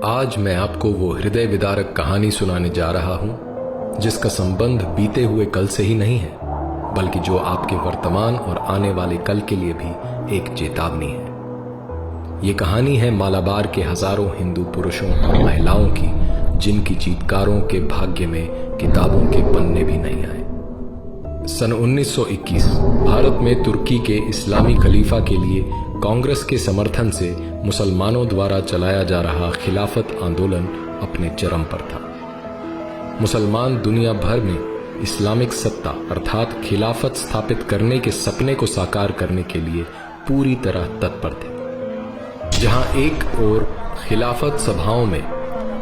आज मैं आपको वो हृदय विदारक कहानी सुनाने जा रहा हूं जिसका संबंध बीते हुए कल से ही नहीं है, बल्कि जो आपके वर्तमान और आने वाले कल के लिए भी एक चेतावनी है। ये कहानी है मालाबार के हजारों हिंदू पुरुषों और महिलाओं की, जिनकी चीतकारों के भाग्य में किताबों के पन्ने भी नहीं आए। सन 1921 भारत में तुर्की के इस्लामी खलीफा के लिए कांग्रेस के समर्थन से मुसलमानों द्वारा चलाया जा रहा खिलाफत आंदोलन अपने चरम पर था। मुसलमान दुनिया भर में इस्लामिक सत्ता अर्थात खिलाफत स्थापित करने के सपने को साकार करने के लिए पूरी तरह तत्पर थे। जहां एक ओर खिलाफत सभाओं में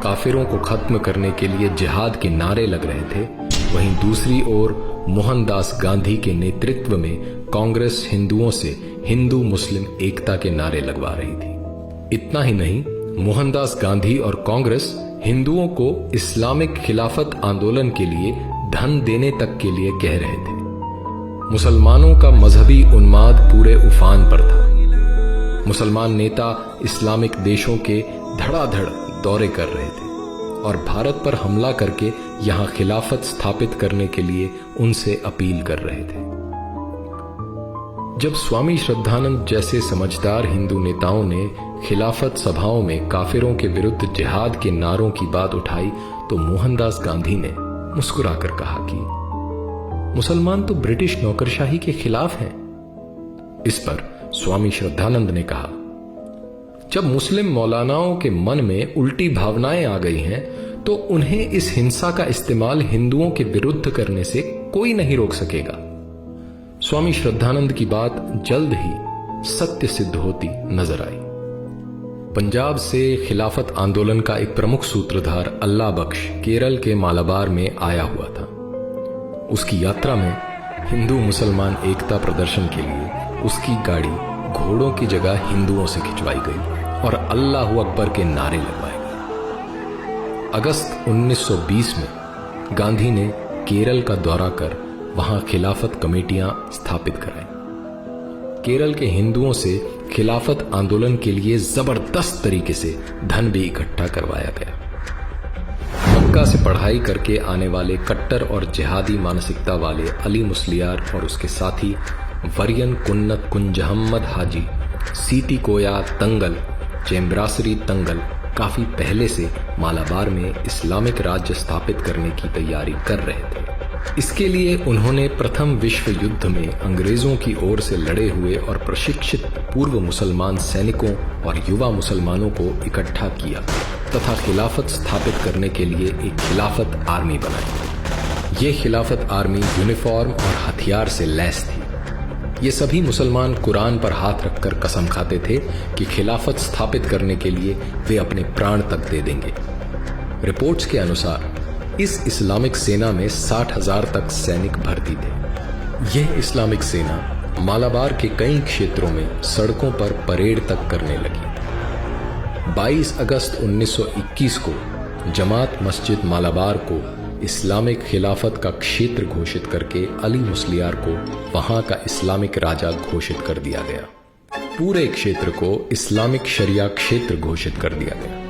काफिरों को खत्म करने के लिए जिहाद के नारे लग रहे थे, वहीं दूसरी ओर मोहनदास गांधी के नेतृत्व में कांग्रेस हिंदुओं से हिंदू मुस्लिम एकता के नारे लगवा रही थी। इतना ही नहीं, मोहनदास गांधी और कांग्रेस हिंदुओं को इस्लामिक खिलाफत आंदोलन के लिए धन देने तक के लिए कह रहे थे। मुसलमानों का मजहबी उन्माद पूरे उफान पर था। मुसलमान नेता इस्लामिक देशों के धड़ाधड़ दौरे कर रहे थे और भारत पर हमला करके यहां खिलाफत स्थापित करने के लिए उनसे अपील कर रहे थे। जब स्वामी श्रद्धानंद जैसे समझदार हिंदू नेताओं ने खिलाफत सभाओं में काफिरों के विरुद्ध जिहाद के नारों की बात उठाई तो मोहनदास गांधी ने मुस्कुराकर कहा कि मुसलमान तो ब्रिटिश नौकरशाही के खिलाफ हैं। इस पर स्वामी श्रद्धानंद ने कहा, जब मुस्लिम मौलानाओं के मन में उल्टी भावनाएं आ गई हैं तो उन्हें इस हिंसा का इस्तेमाल हिंदुओं के विरुद्ध करने से कोई नहीं रोक सकेगा। स्वामी श्रद्धानंद की बात जल्द ही सत्य सिद्ध होती नजर आई। पंजाब से खिलाफत आंदोलन का एक प्रमुख सूत्रधार अल्लाह बख्श केरल के मालाबार में आया हुआ था। उसकी यात्रा में हिंदू मुसलमान एकता प्रदर्शन के लिए उसकी गाड़ी घोड़ों की जगह हिंदुओं से खिंचवाई गई और अल्लाहू अकबर के नारे लगवाए गए। अगस्त 1920 में गांधी ने केरल का दौरा कर वहां खिलाफत कमेटियां स्थापित कराई। केरल के हिंदुओं से खिलाफत आंदोलन के लिए जबरदस्त तरीके से धन भी इकट्ठा करवाया गया। मक्का से पढ़ाई करके आने वाले कट्टर और जिहादी मानसिकता वाले अली मुस्लियार और उसके साथी वरियन कुन्नत कुंजहम्मद हाजी, सीती कोया तंगल, चेम्ब्रासरी तंगल काफी पहले से मालाबार में इस्लामिक राज्य स्थापित करने की तैयारी कर रहे थे। इसके लिए उन्होंने प्रथम विश्व युद्ध में अंग्रेजों की ओर से लड़े हुए और प्रशिक्षित पूर्व मुसलमान सैनिकों और युवा मुसलमानों को इकट्ठा किया तथा खिलाफत स्थापित करने के लिए एक खिलाफत आर्मी बनाई। ये खिलाफत आर्मी यूनिफॉर्म और हथियार से लैस थी। ये सभी मुसलमान कुरान पर हाथ रखकर कसम खाते थे कि खिलाफत स्थापित करने के लिए वे अपने प्राण तक दे देंगे। रिपोर्ट्स के अनुसार इस इस्लामिक सेना में 60,000 तक सैनिक भर्ती थे। यह इस्लामिक सेना मालाबार के कई क्षेत्रों में सड़कों पर परेड तक करने लगी। 22 अगस्त 1921 को जमात मस्जिद मालाबार को इस्लामिक खिलाफत का क्षेत्र घोषित करके अली मुस्लियार को वहां का इस्लामिक राजा घोषित कर दिया गया। पूरे क्षेत्र को इस्लामिक शरिया क्षेत्र घोषित कर दिया गया।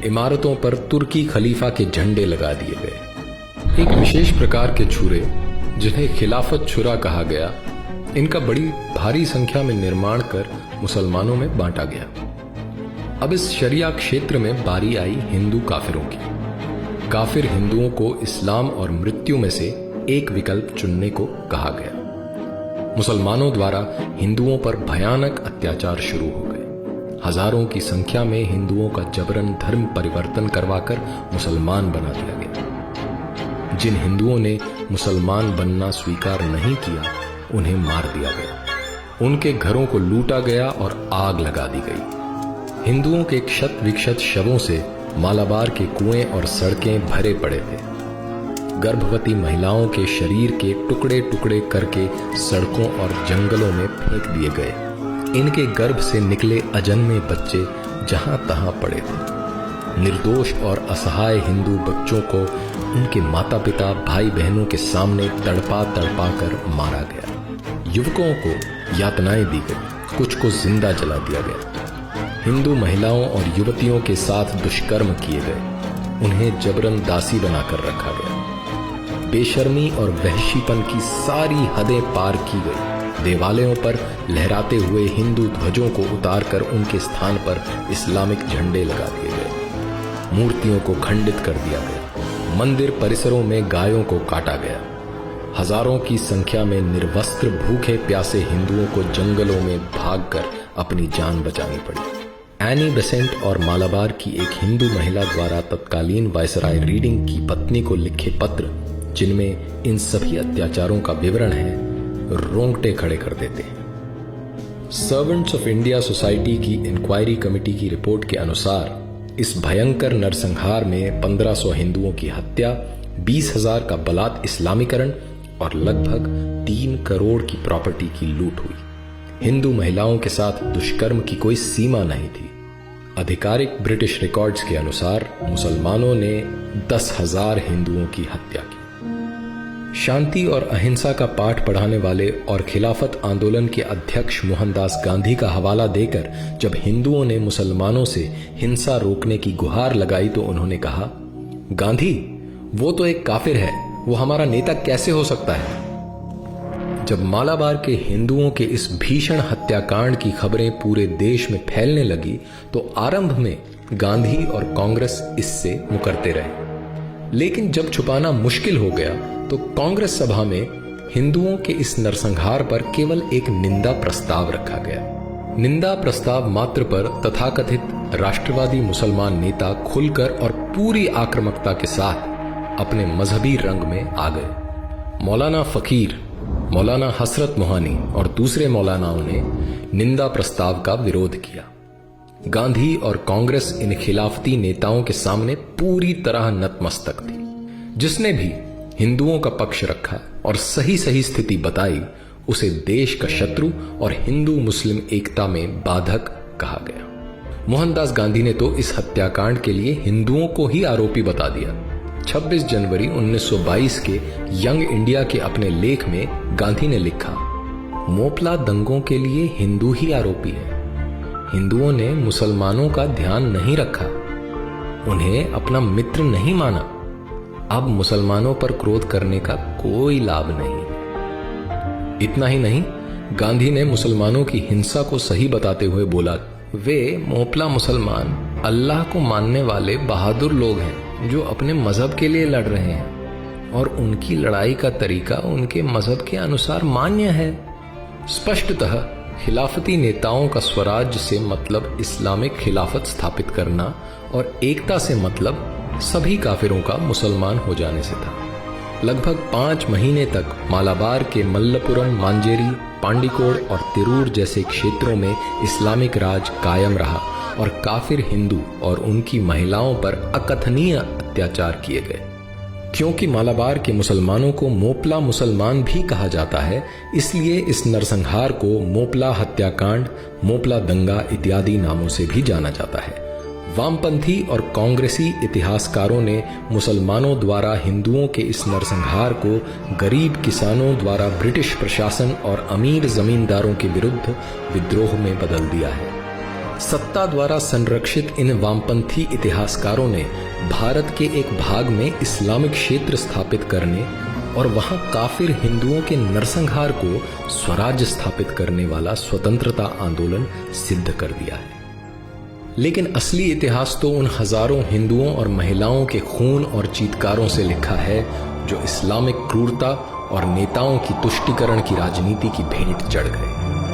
इमारतों पर तुर्की खलीफा के झंडे लगा दिए गए। एक विशेष प्रकार के छुरे, जिन्हें खिलाफत छुरा कहा गया, इनका बड़ी भारी संख्या में निर्माण कर मुसलमानों में बांटा गया। अब इस शरिया क्षेत्र में बारी आई हिंदू काफिरों की। काफिर हिंदुओं को इस्लाम और मृत्यु में से एक विकल्प चुनने को कहा गया। मुसलमानों द्वारा हिंदुओं पर भयानक अत्याचार शुरू हो गए। हजारों की संख्या में हिंदुओं का जबरन धर्म परिवर्तन करवाकर मुसलमान बना दिया गया। जिन हिंदुओं ने मुसलमान बनना स्वीकार नहीं किया, उन्हें मार दिया गया। उनके घरों को लूटा गया और आग लगा दी गई। हिंदुओं के क्षत विक्षत शवों से मालाबार के कुएं और सड़कें भरे पड़े थे। गर्भवती महिलाओं के शरीर के टुकड़े टुकड़े करके सड़कों और जंगलों में फेंक दिए गए। इनके गर्भ से निकले अजन्मे बच्चे जहां तहां पड़े थे। निर्दोष और असहाय हिंदू बच्चों को उनके माता पिता भाई बहनों के सामने तड़पा तड़पा कर मारा गया। युवकों को यातनाएं दी गई, कुछ को जिंदा जला दिया गया। हिंदू महिलाओं और युवतियों के साथ दुष्कर्म किए गए, उन्हें जबरन दासी बनाकर रखा गया। बेशर्मी और वहशीपन की सारी हदें पार की गई। देवालयों पर लहराते हुए हिंदू ध्वजों को उतारकर उनके स्थान पर इस्लामिक झंडे लगा दिए गए। मूर्तियों को खंडित कर दिया गया। मंदिर परिसरों में गायों को काटा गया। हजारों की संख्या में निर्वस्त्र भूखे प्यासे हिंदुओं को जंगलों में भागकर अपनी जान बचानी पड़ी। एनी बेसेंट और मालाबार की एक हिंदू महिला द्वारा तत्कालीन वायसराय रीडिंग की पत्नी को लिखे पत्र, जिनमें इन सभी अत्याचारों का विवरण है, रोंगटे खड़े कर देते हैं। सर्वेंट्स ऑफ इंडिया सोसाइटी की इंक्वायरी कमेटी की रिपोर्ट के अनुसार इस भयंकर नरसंहार में 1500 हिंदुओं की हत्या, 20,000 का बलात् इस्लामीकरण और लगभग 3 करोड़ की प्रॉपर्टी की लूट हुई। हिंदू महिलाओं के साथ दुष्कर्म की कोई सीमा नहीं थी। आधिकारिक ब्रिटिश रिकॉर्ड्स के अनुसार मुसलमानों ने 10,000 हिंदुओं की हत्या की। शांति और अहिंसा का पाठ पढ़ाने वाले और खिलाफत आंदोलन के अध्यक्ष मोहनदास गांधी का हवाला देकर जब हिंदुओं ने मुसलमानों से हिंसा रोकने की गुहार लगाई तो उन्होंने कहा, गांधी, वो तो एक काफिर है, वो हमारा नेता कैसे हो सकता है? जब मालाबार के हिंदुओं के इस भीषण हत्याकांड की खबरें पूरे देश में फैलने लगी तो आरंभ में गांधी और कांग्रेस इससे मुकरते रहे। लेकिन जब छुपाना मुश्किल हो गया तो कांग्रेस सभा में हिंदुओं के इस नरसंहार पर केवल एक निंदा प्रस्ताव रखा गया। निंदा प्रस्ताव मात्र पर तथाकथित राष्ट्रवादी मुसलमान नेता खुलकर और पूरी आक्रामकता के साथ अपने मजहबी रंग में आ गए। मौलाना फकीर, मौलाना हसरत मोहानी और दूसरे मौलानाओं ने निंदा प्रस्ताव का विरोध किया। गांधी और कांग्रेस इन खिलाफती नेताओं के सामने पूरी तरह नतमस्तक थी। जिसने भी हिंदुओं का पक्ष रखा और सही सही स्थिति बताई, उसे देश का शत्रु और हिंदू मुस्लिम एकता में बाधक कहा गया। मोहनदास गांधी ने तो इस हत्याकांड के लिए हिंदुओं को ही आरोपी बता दिया। 26 जनवरी 1922 के यंग इंडिया के अपने लेख में गांधी ने लिखा, मोपला दंगों के लिए हिंदू ही आरोपी है। हिंदुओं ने मुसलमानों का ध्यान नहीं रखा, उन्हें अपना मित्र नहीं माना। अब मुसलमानों पर क्रोध करने का कोई लाभ नहीं। इतना ही नहीं, गांधी ने मुसलमानों की हिंसा को सही बताते हुए बोला, वे मोपला मुसलमान अल्लाह को मानने वाले बहादुर लोग हैं जो अपने मजहब के लिए लड़ रहे हैं और उनकी लड़ाई का तरीका उनके मजहब के अनुसार मान्य है। स्पष्टतः खिलाफती नेताओं का स्वराज से मतलब इस्लामिक खिलाफत स्थापित करना और एकता से मतलब सभी काफिरों का मुसलमान हो जाने से था। लगभग 5 महीने तक मालाबार के मल्लपुरम, मांजेरी, पांडिकोड और तिरूर जैसे क्षेत्रों में इस्लामिक राज कायम रहा और काफिर हिंदू और उनकी महिलाओं पर अकथनीय अत्याचार किए गए। क्योंकि मालाबार के मुसलमानों को मोपला मुसलमान भी कहा जाता है, इसलिए इस नरसंहार को मोपला हत्याकांड, मोपला दंगा इत्यादि नामों से भी जाना जाता है। वामपंथी और कांग्रेसी इतिहासकारों ने मुसलमानों द्वारा हिंदुओं के इस नरसंहार को गरीब किसानों द्वारा ब्रिटिश प्रशासन और अमीर जमींदारों के विरुद्ध विद्रोह में बदल दिया है। सत्ता द्वारा संरक्षित इन वामपंथी इतिहासकारों ने भारत के एक भाग में इस्लामिक क्षेत्र स्थापित करने और वहां काफिर हिंदुओं के नरसंहार को स्वराज्य स्थापित करने वाला स्वतंत्रता आंदोलन सिद्ध कर दिया है। लेकिन असली इतिहास तो उन हजारों हिंदुओं और महिलाओं के खून और चीत्कारों से लिखा है जो इस्लामिक क्रूरता और नेताओं की तुष्टीकरण की राजनीति की भेंट चढ़ गए।